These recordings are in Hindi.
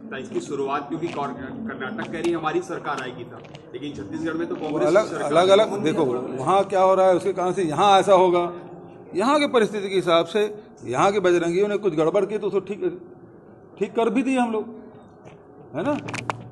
था इसकी शुरुआत, क्योंकि कर्नाटक कह रही हमारी सरकार आएगी था, लेकिन छत्तीसगढ़ में तो कांग्रेस अलग अलग देखो वहाँ क्या हो रहा है उसके कारण से यहाँ ऐसा होगा। यहाँ की परिस्थिति के हिसाब से यहाँ के बजरंगियों ने कुछ गड़बड़ की तो उसको ठीक कर भी दिए हम लोग, है ना।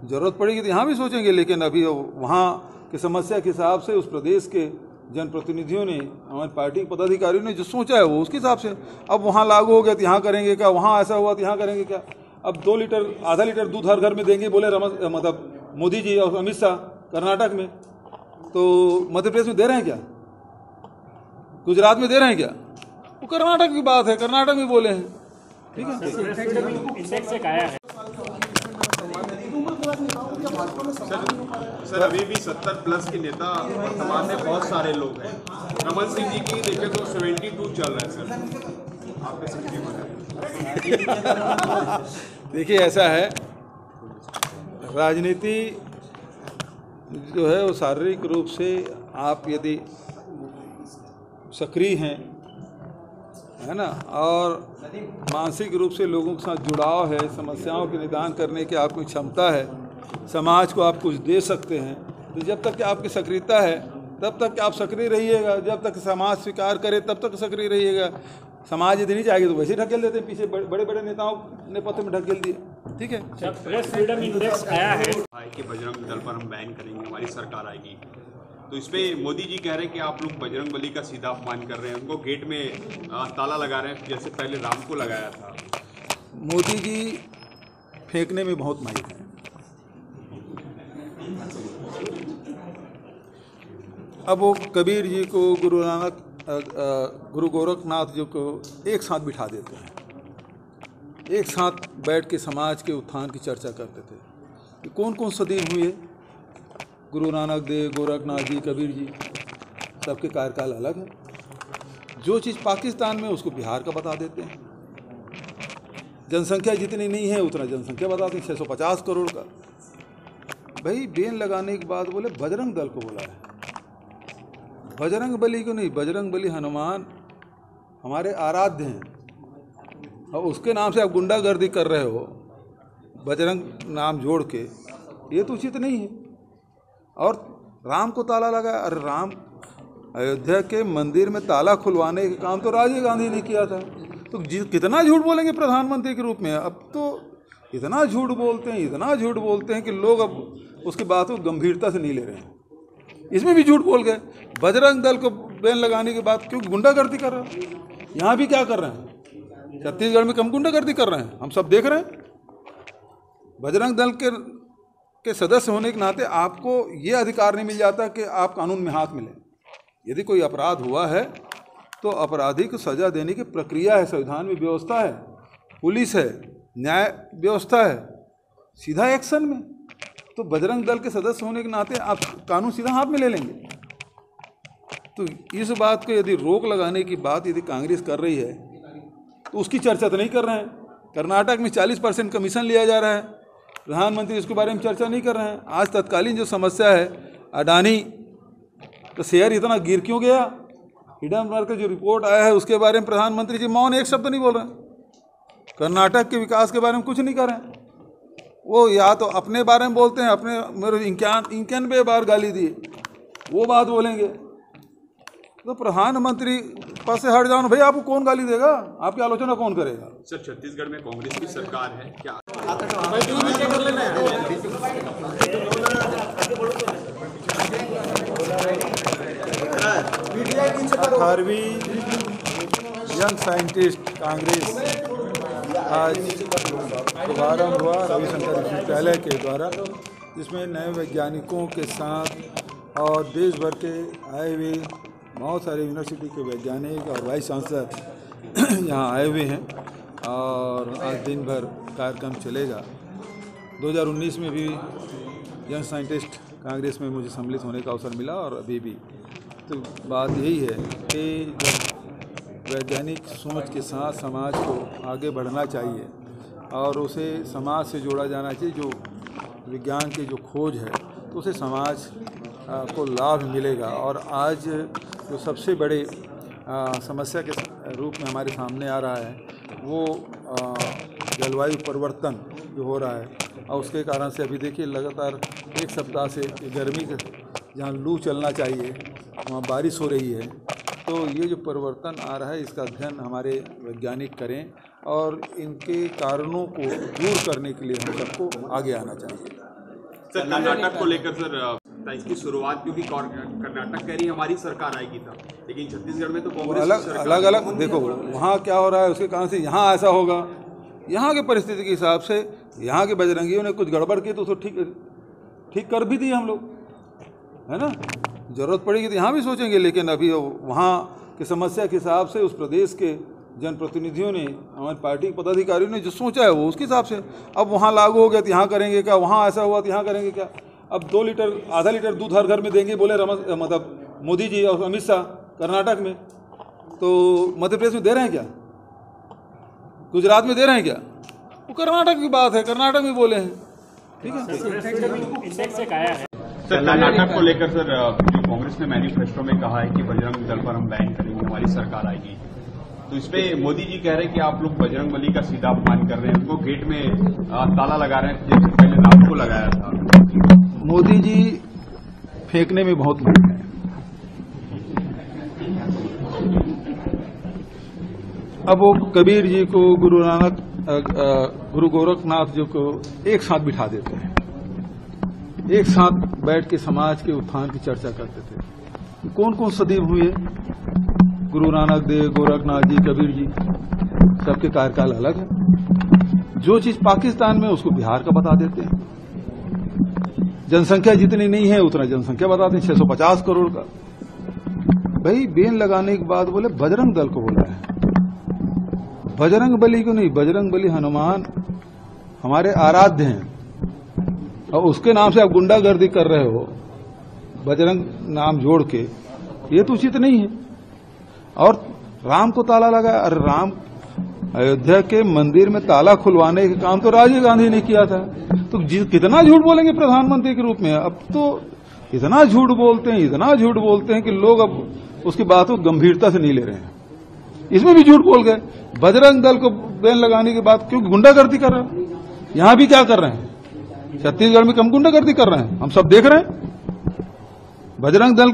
जरूरत पड़ेगी तो यहाँ भी सोचेंगे, लेकिन अभी वहाँ की समस्या के हिसाब से उस प्रदेश के जनप्रतिनिधियों ने, हमारी पार्टी के पदाधिकारियों ने जो सोचा है वो उसके हिसाब से अब वहाँ लागू हो गया तो यहाँ करेंगे क्या, वहाँ ऐसा हुआ तो यहाँ करेंगे क्या। अब 2 लीटर आधा लीटर दूध हर घर में देंगे बोले मतलब मोदी जी और अमित शाह कर्नाटक में, तो मध्य प्रदेश में दे रहे हैं क्या, गुजरात में दे रहे हैं क्या? वो कर्नाटक की बात है, कर्नाटक में बोले हैं, ठीक है। सर अभी भी 70+ के नेता वर्तमान में बहुत सारे लोग हैं। रमन सिंह जी की देखें तो 72 चल रहा है सर, आपके सिक्सटी देखिए ऐसा है, राजनीति जो है वो शारीरिक रूप से आप यदि सक्रिय हैं, है ना, और मानसिक रूप से लोगों के साथ जुड़ाव है, समस्याओं के निदान करने की आपकी क्षमता है, समाज को आप कुछ दे सकते हैं, तो जब तक कि आपकी सक्रियता है तब तक आप सक्रिय रहिएगा, जब तक समाज स्वीकार करे तब तक सक्रिय रहिएगा। समाज यदि नहीं चाहेगी तो वैसे ही ढकेल देते हैं पीछे, बड़े बड़े नेताओं ने पत्र में ढकेल दिए, ठीक है। प्रेस फ्रीडम इंडेक्स आया है कि बजरंग दल पर हम बैन करेंगे, हमारी सरकार आएगी, तो इस पर मोदी जी कह रहे हैं कि आप लोग बजरंगबली का सीधा अपमान कर रहे हैं, उनको गेट में ताला लगा रहे हैं जैसे पहले राम को लगाया था। मोदी जी फेंकने में बहुत माहिर हैं। अब वो कबीर जी को, गुरु गोरखनाथ जी को एक साथ बिठा देते हैं, एक साथ बैठ के समाज के उत्थान की चर्चा करते थे कि कौन कौन सा दिन हुए, गुरु नानक देव, गोरखनाथ जी, कबीर जी, सबके कार्यकाल अलग है। जो चीज़ पाकिस्तान में उसको बिहार का बता देते हैं, जनसंख्या जितनी नहीं है उतना जनसंख्या बताते हैं, 650 करोड़ का। भाई बेन लगाने के बाद बोले बजरंग दल को बोला है, बजरंग बली को नहीं, बजरंग बली हनुमान हमारे आराध्य हैं, और उसके नाम से आप गुंडागर्दी कर रहे हो बजरंग नाम जोड़ के, ये तो उचित नहीं है। और राम को ताला लगा, अरे राम अयोध्या के मंदिर में ताला खुलवाने का काम तो राजीव गांधी ने किया था, तो कितना झूठ बोलेंगे प्रधानमंत्री के रूप में। अब तो इतना झूठ बोलते हैं, इतना झूठ बोलते हैं कि लोग अब उसकी बात को गंभीरता से नहीं ले रहे हैं। इसमें भी झूठ बोल गए, बजरंग दल को बैन लगाने के बाद क्यों गुंडागर्दी कर रहे हैं। यहाँ भी क्या कर रहे हैं, छत्तीसगढ़ में कम गुंडागर्दी कर रहे हैं, हम सब देख रहे हैं। बजरंग दल के सदस्य होने के नाते आपको ये अधिकार नहीं मिल जाता कि आप कानून में हाथ मिलें। यदि कोई अपराध हुआ है तो अपराधी को सजा देने की प्रक्रिया है, संविधान में व्यवस्था है, पुलिस है, न्याय व्यवस्था है, सीधा एक्शन में। तो बजरंग दल के सदस्य होने के नाते आप कानून सीधा हाथ में ले लेंगे। तो इस बात को यदि रोक लगाने की बात यदि कांग्रेस कर रही है तो उसकी चर्चा तो नहीं कर रहे हैं। कर्नाटक में 40% कमीशन लिया जा रहा है, प्रधानमंत्री इसके बारे में चर्चा नहीं कर रहे हैं। आज तत्कालीन जो समस्या है अडानी तो शेयर इतना गिर क्यों गया, हिडनबर्ग का जो रिपोर्ट आया है उसके बारे में प्रधानमंत्री जी मौन, एक शब्द नहीं बोल रहे हैं। कर्नाटक के विकास के बारे में कुछ नहीं कर रहे हैं, वो या तो अपने बारे में बोलते हैं, अपने मेरे 91 बार गाली दी, वो बात बोलेंगे। तो प्रधानमंत्री पास से हट जाओ ना भाई, आपको कौन गाली देगा, आपकी आलोचना कौन करेगा। सर छत्तीसगढ़ में कांग्रेस की सरकार है क्या? 18वीं यंग साइंटिस्ट कांग्रेस आज शुभारंभ हुआ रविशंकर विश्वविद्यालय के द्वारा, जिसमें नए वैज्ञानिकों के साथ और देश भर के आए हुए बहुत सारे यूनिवर्सिटी के वैज्ञानिक और वाइस चांसलर यहाँ आए हुए हैं और आज दिन भर कार्यक्रम चलेगा। 2019 में भी यंग साइंटिस्ट कांग्रेस में मुझे सम्मिलित होने का अवसर मिला और अभी भी। तो बात यही है कि वैज्ञानिक सोच के साथ समाज को आगे बढ़ना चाहिए और उसे समाज से जोड़ा जाना चाहिए। जो विज्ञान की जो खोज है तो उसे समाज को लाभ मिलेगा। और आज जो सबसे बड़े समस्या के रूप में हमारे सामने आ रहा है वो जलवायु परिवर्तन जो हो रहा है और उसके कारण से अभी देखिए लगातार एक सप्ताह से गर्मी के जहाँ लू चलना चाहिए वहाँ बारिश हो रही है। तो ये जो परिवर्तन आ रहा है इसका अध्ययन हमारे वैज्ञानिक करें और इनके कारणों को दूर करने के लिए हम सबको आगे आना चाहिए। सर कर्नाटक को लेकर सर इसकी शुरुआत क्योंकि कर्नाटक कह रही हमारी सरकार आएगी था, लेकिन छत्तीसगढ़ में तो कांग्रेस अलग देखो वहाँ क्या हो रहा है उसके कारण से यहाँ ऐसा होगा। यहाँ की परिस्थिति के हिसाब से यहाँ के बजरंगियों ने कुछ गड़बड़ की तो उसको ठीक कर भी दिए हम लोग, है ना। ज़रूरत पड़ेगी तो यहाँ भी सोचेंगे, लेकिन अभी वहाँ की समस्या के हिसाब से उस प्रदेश के जनप्रतिनिधियों ने, हमारी पार्टी के पदाधिकारियों ने जो सोचा है वो उसके हिसाब से अब वहाँ लागू हो गया तो यहाँ करेंगे क्या, वहाँ ऐसा हुआ तो यहाँ करेंगे क्या। अब 2 लीटर आधा लीटर दूध हर घर में देंगे बोले मतलब मोदी जी और अमित शाह कर्नाटक में, तो मध्य प्रदेश में दे रहे हैं क्या, गुजरात में दे रहे हैं क्या, वो कर्नाटक की बात है, कर्नाटक में बोले हैं, ठीक है। इंडेक्स एक आया है सर कर्नाटक को लेकर सर जो कांग्रेस ने मैनिफेस्टो में कहा है कि बजरंग दल पर हम बैन करेंगे, हमारी सरकार आएगी, तो इस पे मोदी जी कह रहे हैं कि आप लोग बजरंग बली का सीधा अपमान कर रहे हैं, उनको गेट में ताला लगा रहे हैं जैसे पहले राम को लगाया था। मोदी जी फेंकने में बहुत माहिर हैं। अब वो कबीर जी को, गुरु गोरखनाथ जी को एक साथ बिठा देते हैं, एक साथ बैठ के समाज के उत्थान की चर्चा करते थे। कौन कौन सदीव हुए, गुरु नानक देव, गोरखनाथ जी, कबीर जी, सबके कार्यकाल अलग है। जो चीज पाकिस्तान में उसको बिहार का बता देते हैं। जनसंख्या जितनी नहीं है उतना जनसंख्या बताते हैं, 650 करोड़ का। भाई बेन लगाने के बाद बोले बजरंग दल को बोला है, बजरंग बली को नहीं। बजरंग बली हनुमान हमारे आराध्य हैं और उसके नाम से आप गुंडागर्दी कर रहे हो, बजरंग नाम जोड़ के, ये तो उचित नहीं है। और राम को ताला लगा, अरे राम अयोध्या के मंदिर में ताला खुलवाने का काम तो राजीव गांधी ने किया था, तो कितना झूठ बोलेंगे प्रधानमंत्री के रूप में। अब तो इतना झूठ बोलते हैं कि लोग अब उसकी बात को गंभीरता से नहीं ले रहे हैं। इसमें भी झूठ बोल गए। बजरंग दल को बैन लगाने के बाद क्यों गुंडागर्दी कर रहे हैं? यहां भी क्या कर रहे हैं? छत्तीसगढ़ में कम गुंडागर्दी कर रहे हैं, हम सब देख रहे हैं। बजरंग दल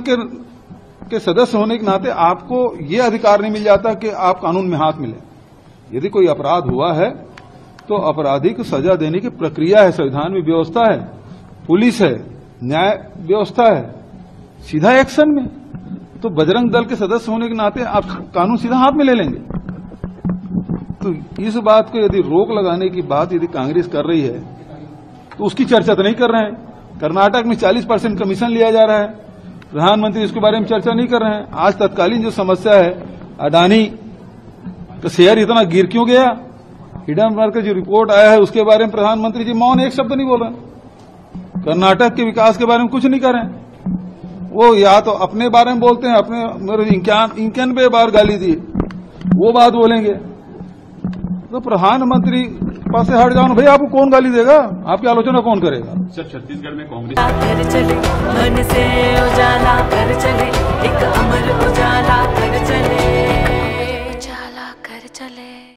के सदस्य होने के नाते आपको ये अधिकार नहीं मिल जाता कि आप कानून में हाथ मिले। यदि कोई अपराध हुआ है तो अपराधी को सजा देने की प्रक्रिया है, संविधान में व्यवस्था है, पुलिस है, न्याय व्यवस्था है, सीधा एक्शन में। तो बजरंग दल के सदस्य होने के नाते आप कानून सीधा हाथ में ले लेंगे। तो इस बात को यदि रोक लगाने की बात यदि कांग्रेस कर रही है तो उसकी चर्चा तो नहीं कर रहे हैं। कर्नाटक में 40% कमीशन लिया जा रहा है, प्रधानमंत्री इसके बारे में चर्चा नहीं कर रहे हैं। आज तत्कालीन जो समस्या है, अडानी का शेयर इतना गिर क्यों गया, हिडनबर्ग का जो रिपोर्ट आया है उसके बारे में प्रधानमंत्री जी मौन, एक शब्द नहीं बोल रहे। कर्नाटक के विकास के बारे में कुछ नहीं कर रहे हैं। वो या तो अपने बारे में बोलते हैं, अपने मेरे 91 बार गाली दी, वो बात बोलेंगे। तो प्रधानमंत्री पास से हट जाओ ना भाई, आपको कौन गाली देगा, आपकी आलोचना कौन करेगा। सर छत्तीसगढ़ में कांग्रेस कर चले, मन से उजाला कर चले, एक अमर उजाला कर चले, उजाला कर चले।